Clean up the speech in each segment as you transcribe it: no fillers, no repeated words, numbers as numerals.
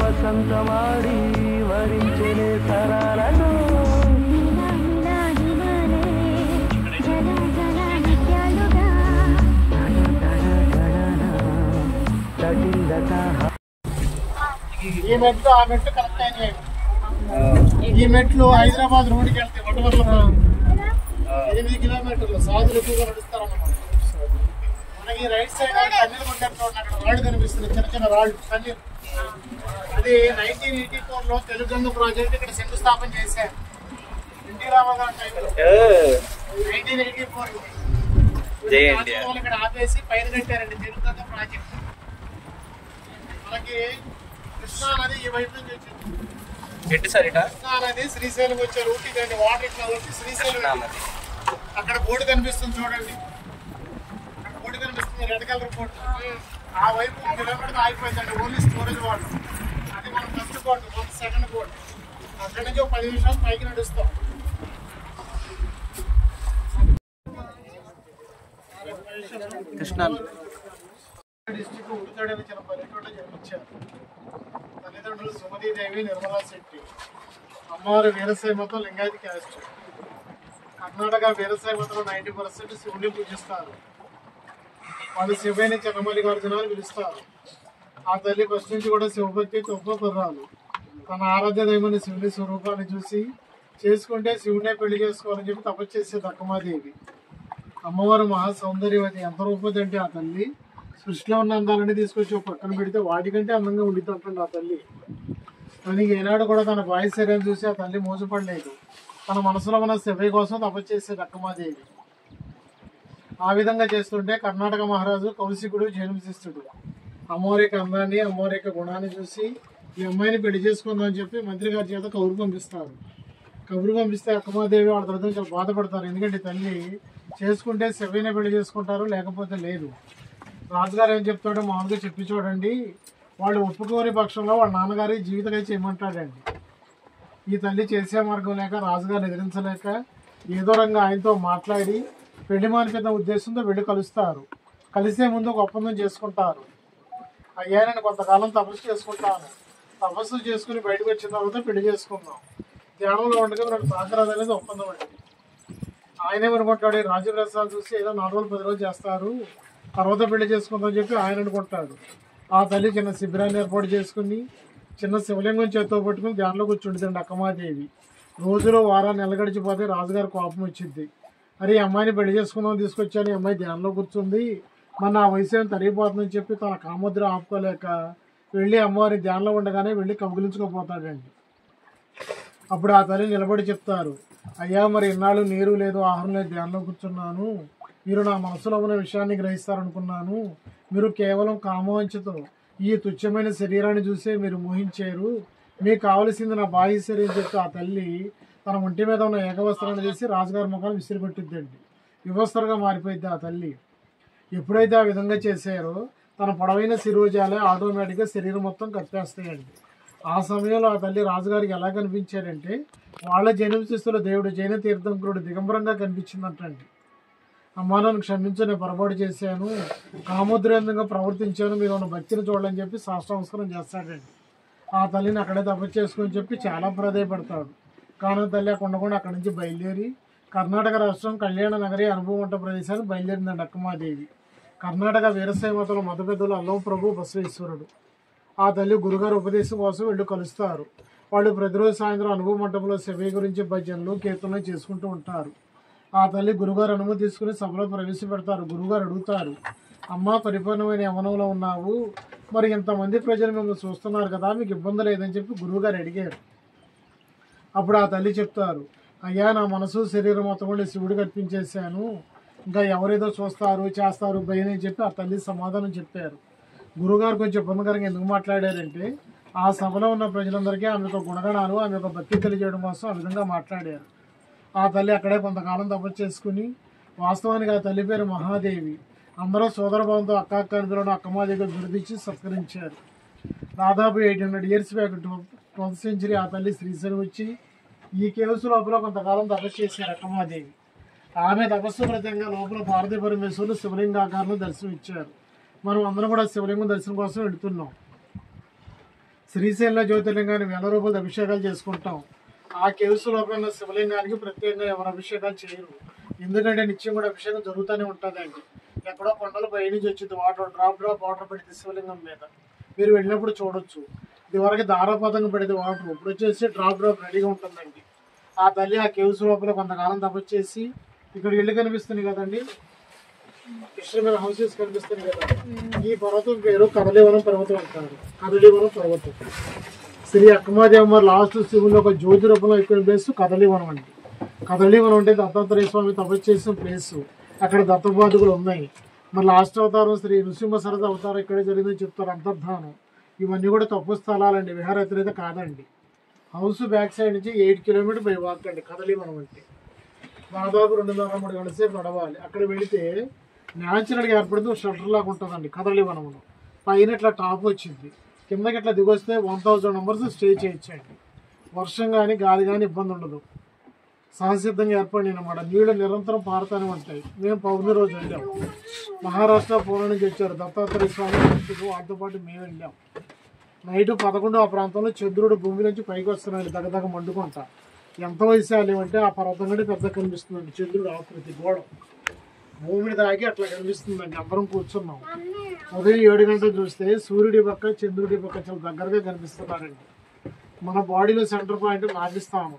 వసంతమాడి వరించెనే తరాలను ఈ మెట్లు ఆ మెట్లు కరెక్ట్ అయినాయి. ఈ మెట్లు హైదరాబాద్ రోడ్డుకి వెళ్తే వడవర్ల 8 కిలోమీటర్లు సాధులు ఎక్కువగా నడుస్తారన్నమాట. మనకి రైట్ సైడ్ కన్నీరు కొట్టేట్టు అక్కడ రాళ్ళు కనిపిస్తుంది, చిన్న చిన్న రాళ్ళు కన్నీరు. అది 1984లో తెలుగంగ ప్రాజెక్ట్ ఇక్కడ శంకుస్థాపన చేశారు ఎన్టీ రామారావు టైంలో 1984లో. ఇక్కడ ఆపేసి పైన కట్టారండి తెలుగంగ ప్రాజెక్ట్. మనకి కృష్ణా నది ఈ వైపు నుంచి వచ్చింది. కృష్ణా నది శ్రీశైలం వచ్చే రూట్ ఇదండి. వాటర్ ఇట్లా వచ్చి శ్రీశైలం అక్కడ బోర్డు కనిపిస్తుంది చూడండి, అక్కడ బోర్డు కనిపిస్తుంది రెడ్ కలర్ బోర్డు. ఆ వైపు కిలోమీటర్ ఆగిపోయిందండి ఓన్లీ స్టోరేజ్ వాటర్. అది మనం ఫస్ట్ బోర్డు, మన సెకండ్ బోర్డు. అక్కడి నుంచి 10 నిమిషాలు పైకి నడుస్తాం. కృష్ణా డిస్ట్రిక్ట్ ఉడితాడని చిన్న పల్లెటూరులో జన్మించారు. తల్లిదండ్రులు సుమతీదేవి, నిర్మలా శెట్టి. అమ్మవారు వీరశైవతో లింగాయత్ క్యాస్ట్. కర్ణాటక వీరశైవతలో 90% శివుని పూజిస్తారు. వాళ్ళు శివైన చెన్నమల్లికార్జున అని పిలుస్తారు. ఆ తల్లి ఫస్ట్ నుంచి కూడా శివభక్తి తొప్పకుర్రాలు. తన ఆరాధ్య దైవమైన శివుని స్వరూపాన్ని చూసి చేసుకుంటే శివునే పెళ్లి చేసుకోవాలని చెప్పి తపస్సు చేసేది అక్కమాదేవి. అమ్మవారు మహా సౌందర్యవతి. ఎంత రూపతి అంటే ఆ తల్లి సృష్టిలో ఉన్న అందాలని తీసుకొచ్చి ఒక పక్కన పెడితే వాటికంటే అందంగా ఉండితుంటుంది ఆ తల్లి. కానీ ఏనాడు కూడా తన బాయి శరీరం చూసి ఆ తల్లి మోసపడలేదు. తన మనసులో ఉన్న శివయ్య కోసం తపస్సు చేసేది అక్కమాదేవి. ఆ విధంగా చేస్తుంటే కర్ణాటక మహారాజు కౌశికుడు జన్మశిస్తుడు అమ్మవారి యొక్క అందాన్ని, అమ్మవారి యొక్క గుణాన్ని చూసి ఈ అమ్మాయిని పెళ్లి చేసుకుందామని చెప్పి మంత్రి గారి చేత కబురు పంపిస్తారు. కబురు పంపిస్తే అక్కమాదేవి వాళ్ళ తరఫున చాలా బాధపడతారు. ఎందుకంటే తల్లి చేసుకుంటే శివయ్యనే పెళ్లి చేసుకుంటారు, లేకపోతే లేదు. రాజుగారు ఏం చెప్తాడో మామూలుగా చెప్పి చూడండి. వాళ్ళు ఒప్పుకోని పక్షంలో వాళ్ళ నాన్నగారి జీవితకై చేయమంటాడండి. ఈ తల్లి చేసే మార్గం లేక రాజుగారిని ఎదిరించలేక ఏదో రంగా ఆయనతో మాట్లాడి పెళ్లి మానిపిన ఉద్దేశంతో వెళ్ళి కలుస్తారు. కలిసే ముందు ఒక ఒప్పందం చేసుకుంటారు. అయ్యా నేను కొంతకాలం తపస్సు చేసుకుంటాను, తపస్సు చేసుకుని బయటకు వచ్చిన తర్వాత పెళ్లి చేసుకుందాం, ధ్యానంలో ఉండగా నాకు తాకరాదు అనేది ఒప్పందం అండి. ఆయన ఏమనుకుంటాడు, రాజప్రసాద్ చూసి ఏదో 4 రోజులు 10 రోజులు చేస్తారు, తర్వాత పెళ్లి చేసుకుందామని చెప్పి ఆయన అనుకుంటాడు. ఆ తల్లి చిన్న శిబిరాన్ని ఏర్పాటు చేసుకుని చిన్న శివలింగం చేత్తో పట్టుకుని ధ్యానంలో కూర్చుంటుందండి అక్కమాదేవి. రోజులో వారాన్ని నెలగడిచిపోతే రాజుగారి కోపం వచ్చింది. అరే ఈ అమ్మాయిని పెళ్లి చేసుకుందాం తీసుకొచ్చాను, ఈ అమ్మాయి ధ్యానంలో కూర్చుంది, మన ఆ వయసు ఏం తరిగిపోతుందని చెప్పి తన కాముద్ర ఆపుకోలేక వెళ్ళి అమ్మవారి ధ్యానంలో ఉండగానే వెళ్ళి కౌగిలించుకోపోతాడండి. అప్పుడు ఆ తల్లి నిలబడి చెప్తారు, అయ్యా మరి ఇన్నాళ్ళు నీరు లేదు ఆహారం లేదు ధ్యానంలో కూర్చున్నాను, మీరు నా మనసులో ఉన్న విషయాన్ని గ్రహిస్తారనుకున్నాను, మీరు కేవలం కామవంచతో ఈ తుచ్చమైన శరీరాన్ని చూసే మీరు మోహించారు, మీకు కావలసింది నా బాహ్య శరీరం చెప్తే ఆ తల్లి తన ఒంటి మీద ఉన్న ఏకవస్త్రాన్ని తీసి రాజుగారి ముఖాన్ని విసిరిపెట్టిద్దండి. వివస్త్రగా మారిపోయింది ఆ తల్లి. ఎప్పుడైతే ఆ విధంగా చేశారో తన పొడవైన శిరోజాలే ఆటోమేటిక్గా శరీరం మొత్తం కప్పేస్తాయండి. ఆ సమయంలో ఆ తల్లి రాజుగారికి ఎలా కనిపించారంటే వాళ్ళ జైనశిస్తుల దేవుడు జైన తీర్థంకరుడు దిగంబరంగా కనిపించిందంటండి. అమ్మా నన్ను క్షమించు, నేను పొరపాటు చేశాను, కామోద్రేందంగా ప్రవర్తించాను, మీరు ఉన్న భక్తిని చూడాలని చెప్పి సాష్టాంగస్కారం చేస్తాడండి. ఆ తల్లిని అక్కడే తపస్సు చేసుకుని చెప్పి చాలా ప్రాధాయపడతాడు. కానీ తల్లి అక్కడ అక్కడి నుంచి బయలుదేరి కర్ణాటక రాష్ట్రం కళ్యాణ నగరి అనుభవం వంట ప్రదేశానికి బయలుదేరిందండి అక్కమాదేవి. కర్ణాటక వీరశైవతల మత పెద్దలు అల్లం ప్రభు బసవేశ్వరుడు ఆ తల్లి గురుగారు ఉపదేశం కోసం వెళ్ళి కలుస్తారు. వాళ్ళు ప్రతిరోజు సాయంత్రం అనుభవ మంటపంలో శివయ్య గురించి భజనలు కీర్తనలు చేసుకుంటూ ఉంటారు. ఆ తల్లి గురుగారు అనుమతి తీసుకుని సభలో ప్రవేశపెడతారు. గురుగారు అడుగుతారు, అమ్మ పరిపూర్ణమైన యవనంలో ఉన్నావు, మరి ఇంతమంది ప్రజలు మిమ్మల్ని చూస్తున్నారు కదా, మీకు ఇబ్బంది లేదని చెప్పి గురువుగారు అడిగారు. అప్పుడు ఆ తల్లి చెప్తారు, అయ్యా నా మనసు శరీరం మొత్తం కూడా శివుడికి అర్పించేశాను, ఇంకా ఎవరేదో చూస్తారు చేస్తారు భయం అని చెప్పి ఆ తల్లి సమాధానం చెప్పారు. గురుగారు కొంచెం ఇబ్బందికరంగా ఎందుకు మాట్లాడారంటే ఆ సభలో ఉన్న ప్రజలందరికీ ఆమె యొక్క గుణగణాలు ఆమె యొక్క భక్తి తెలియజేయడం కోసం ఆ విధంగా మాట్లాడారు. ఆ తల్లి అక్కడే కొంతకాలం తపస్సు చేసుకుని, వాస్తవానికి ఆ తల్లి పేరు మహాదేవి, అందరూ సోదరభావంతో అక్క అక్క అని పిలవడం అక్కమాదేవిగా బిరుదిచ్చి సత్కరించారు. దాదాపు 800 years బ్యాక్ 12th century ఆ తల్లి శ్రీశైలం వచ్చి ఈ కేవ్స్ లోపల కొంతకాలం తపస్సు చేశారు అక్కమాదేవి. ఆమె తపస్సు ప్రత్యేకంగా లోపల పార్వతీ పరమేశ్వరులు శివలింగాకారంలో దర్శనం ఇచ్చారు. మనం అందరం కూడా శివలింగం దర్శనం కోసం వెళుతున్నాం. శ్రీశైలంలో జ్యోతిర్లింగాన్ని 1000 రూపాయలు అభిషేకాలు చేసుకుంటాం. ఆ కేవ్స్ లోపల ఉన్న శివలింగానికి ప్రత్యేకంగా ఎవరు అభిషేకాలు చేయరు, ఎందుకంటే నిత్యం కూడా అభిషేకం జరుగుతూనే ఉంటుందండి. ఎక్కడో కొండలు పై నుంచి వచ్చింది వాటర్ డ్రాప్ వాటర్ పడింది శివలింగం మీద, మీరు వెళ్ళినప్పుడు చూడొచ్చు. ఇదివరకు ధారాపాతంగా పడేది వాటర్, ఇప్పుడు వచ్చేసి డ్రాప్ రెడీగా ఉంటుందండి. ఆ తల్లి ఆ కేవ్స్ లోపల కొంతకాలం తపస్సు చేసి ఇక్కడ ఇల్లు కనిపిస్తుంది కదండి, కృష్ణ హౌసెస్ కనిపిస్తుంది కదా, ఈ పర్వతం పేరు కదలీవనం పర్వతం అంటారు. కదలీవనం పర్వతం శ్రీ అక్కమాదేవి అమ్మ లాస్ట్ శివుల్లో ఒక జ్యోతి రూపంలో ఎక్కువ ప్లేస్ కదలీవనం అండి. కదలీవనం అంటే దత్తాత్రేయ స్వామి తపస్సు చేసిన ప్లేస్, అక్కడ దత్తపాదుకులు ఉన్నాయి. మరి లాస్ట్ అవతారం శ్రీ నృసింహ సరద అవతారం ఇక్కడే జరిగిందని చెప్తారు. అంతర్ధానం ఇవన్నీ కూడా తప్పు స్థలాలండి, విహారయాత్ర అయితే కాదండి. హౌస్ బ్యాక్ సైడ్ నుంచి 8 kilometers బై వాక్ అండి కదలీవనం అంటే. దాదాపు 2.5-3 గంటల సేపు నడవాలి. అక్కడ వెళితే న్యాచురల్గా ఏర్పడితే షట్టర్ లాగా ఉంటుందండి కదలీవనంలో. పైన ఇట్లా టాప్ వచ్చింది, కిందకి ఇట్లా దిగొస్తే 1000 members స్టే చేయొచ్చండి. వర్షం కానీ గాలి కానీ ఇబ్బంది ఉండదు, సహసిద్ధంగా ఏర్పడిన అన్నమాట. నీళ్ళు నిరంతరం పారుతూనే ఉంటాయి. మేము పౌర్ణమి రోజు వెళ్ళాం, మహారాష్ట్ర పూర్ణ నుంచి వచ్చారు దత్తాత్రేయ స్వామి, వాళ్ళతో పాటు మేము వెళ్ళాం. నైట్ 11 ఆ ప్రాంతంలో చంద్రుడు భూమి నుంచి పైకి వస్తున్నాడు దగ్గర మండుకుంటా. ఎంత వయసు అంటే ఆ పర్వతం కంటే పెద్ద కనిపిస్తుందండి చంద్రుడు ఆకృతి, గోడ భూమిని తాకి అట్లా కనిపిస్తుందండి. అందరం కూర్చున్నాం. ఉదయం 7 గంటలు చూస్తే సూర్యుడి పక్క చంద్రుడి పక్క చాలా దగ్గరగా కనిపిస్తున్నారండి. మన బాడీలో సెంటర్ పాయింట్ నాగిస్తాము,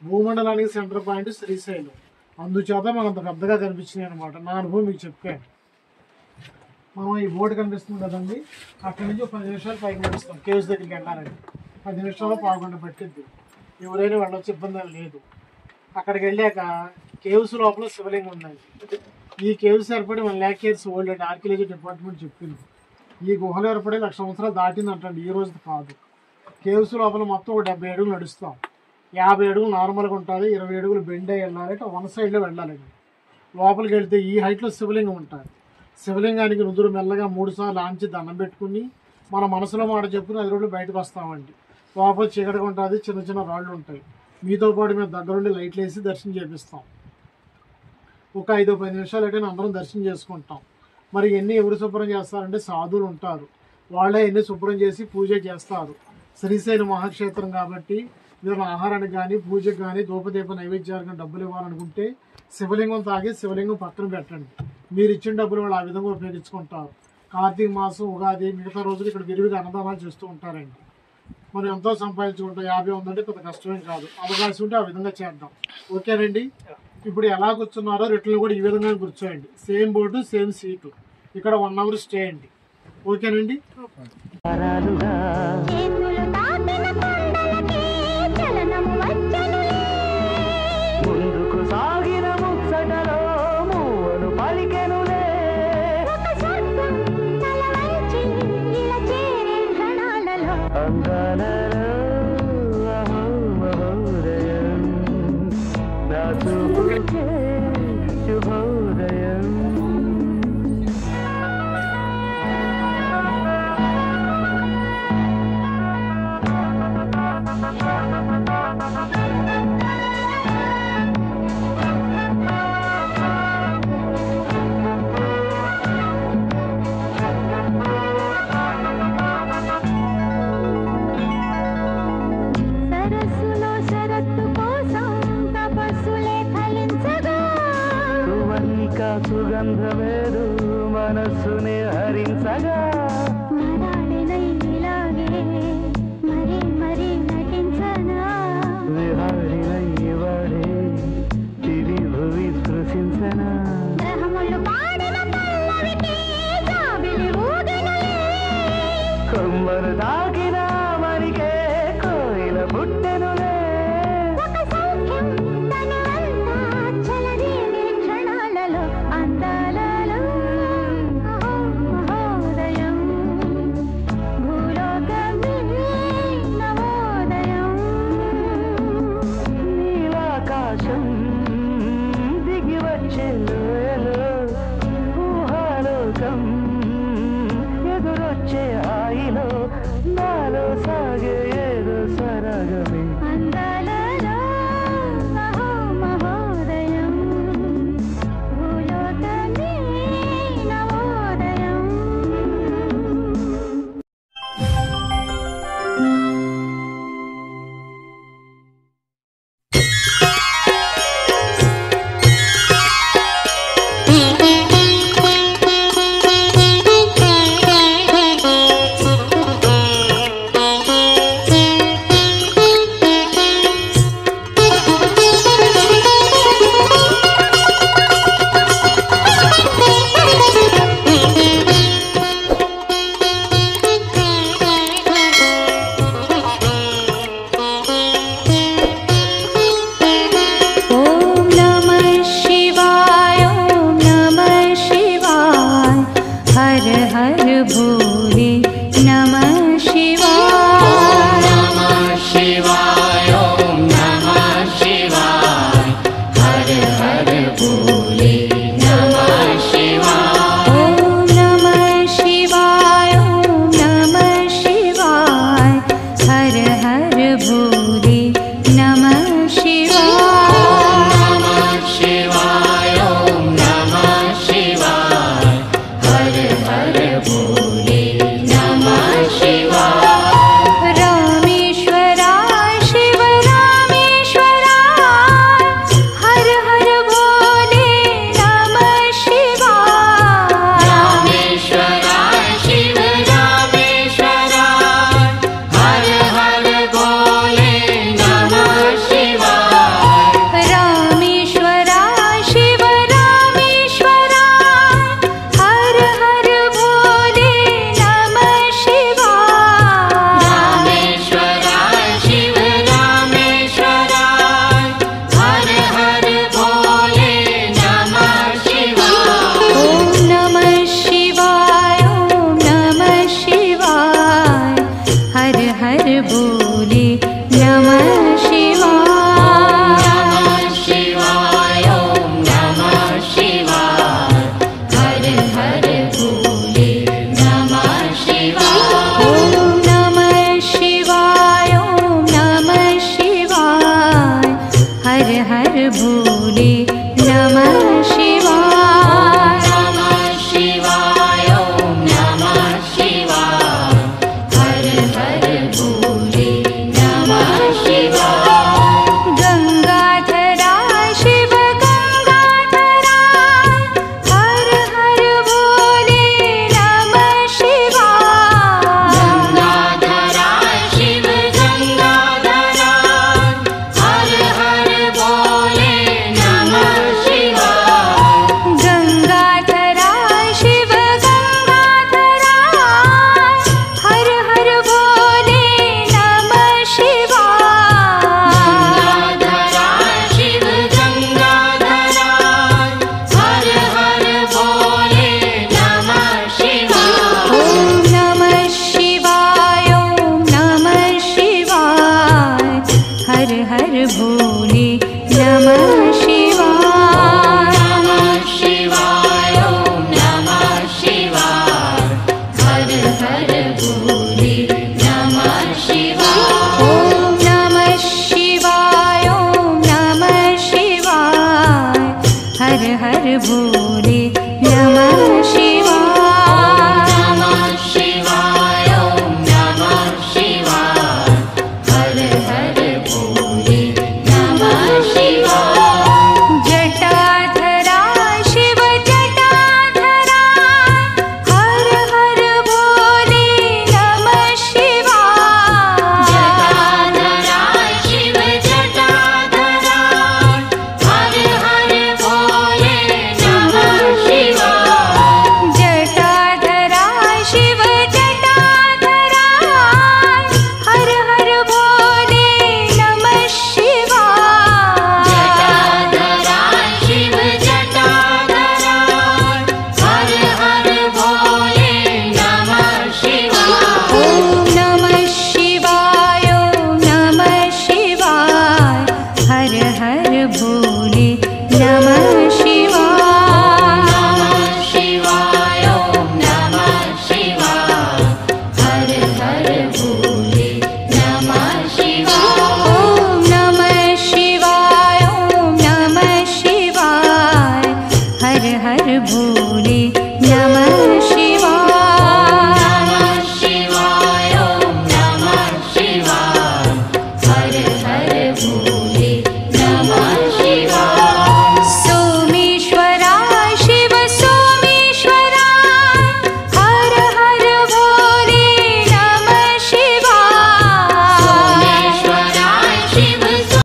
భూమండలానికి సెంటర్ పాయింట్ శ్రీశైలం, అందుచేత మనకు పెద్దగా కనిపించినాయి అనమాట. నా అనుభవం మీకు చెప్పాను. మనం ఈ బోర్డు కనిపిస్తుంది కదండి, అక్కడి నుంచి 10 నిమిషాలు పైకి నడుస్తాం కేవ్స్ దగ్గరికి వెళ్ళాలండి. 10 నిమిషాలు 1/2 గంట పట్టింది, ఎవరైనా వెళ్ళొచ్చు, ఇబ్బంది లేదు. అక్కడికి వెళ్ళాక కేవ్స్ లోపల శివలింగం ఉందండి. ఈ కేవ్స్ ఏర్పడి 1 lakh years ఓల్డ్ అండి, ఆర్కియాలజీ డిపార్ట్మెంట్ చెప్పింది. ఈ గుహలు ఏర్పడి 1,00,000 సంవత్సరాలు దాటిందంటండి, ఈ రోజు కాదు. కేవ్స్ లోపల మొత్తం 70 అడుగులు నడుస్తాం. 50 అడుగులు నార్మల్గా ఉంటుంది, 20 అడుగులు బెండ్ అయ్యి వెళ్ళాలంటే 1 సైడ్లో వెళ్ళాలండి. లోపలికి వెళ్తే ఈ హైట్లో శివలింగం ఉంటుంది. శివలింగానికి రుద్రుడు మెల్లగా 3 సార్లు ఆంచి దండం పెట్టుకుని మన మనసులో మాట చెప్పుకుని 10 రోజులు బయటకు వస్తామండి. లోపల చీకటిగా ఉంటుంది, చిన్న చిన్న రాళ్ళు ఉంటాయి. మీతో పాటు మేము దగ్గరుండి లైట్లు వేసి దర్శనం చేపిస్తాం. ఒక 5-10 నిమిషాలు అయితే అందరం దర్శనం చేసుకుంటాం. మరి ఎన్ని ఎవరు శుభ్రం చేస్తారంటే సాధువులు ఉంటారు, వాళ్ళే ఎన్ని శుభ్రం చేసి పూజ చేస్తారు. శ్రీశైలం మహాక్షేత్రం కాబట్టి మీరు ఆహారానికి కానీ పూజకు కానీ ధూపదీప నైవేద్యాలకు కానీ డబ్బులు ఇవ్వాలనుకుంటే శివలింగం తాగి శివలింగం పక్కన పెట్టండి. మీరు ఇచ్చిన డబ్బులు వాళ్ళు ఆ విధంగా ఉపయోగించుకుంటారు. కార్తీక మాసం, ఉగాది మిగతా రోజులు ఇక్కడ విరివిగా అన్నదానాలు చేస్తూ ఉంటారండి. మనం ఎంతో సంపాదించుకుంటాం. 50 ఉందంటే పెద్ద కష్టమేం కాదు. అవకాశం ఉంటే ఆ విధంగా చేద్దాం. ఓకేనండి. ఇప్పుడు ఎలా కూర్చున్నారో రిటర్న్ కూడా ఈ విధంగా కూర్చోండి. Same board, same seat. ఇక్కడ 1 అవర్ స్టే అండి. ఓకేనండి. ముందుకు సాగిన ముచ్చటలో మూవలు పలికెనులే. అందాలలో అహో మహోదయం, నా చూపుకే శుభోదయం. సుగంధమేదు మనస్సుని హరించగా, విహారినై వాడే తిరి భువి స్పృశించనా. కొమ్మలు తాకిన మరికే కోయిల పుట్టెనులే. నీలాకాశం దిగి వచ్చే లోయలో ఊహాలోకం ఎదురొచ్చే హాయిలో నాలో సాగే ఏదో సరగమే. Hare Hare Bol.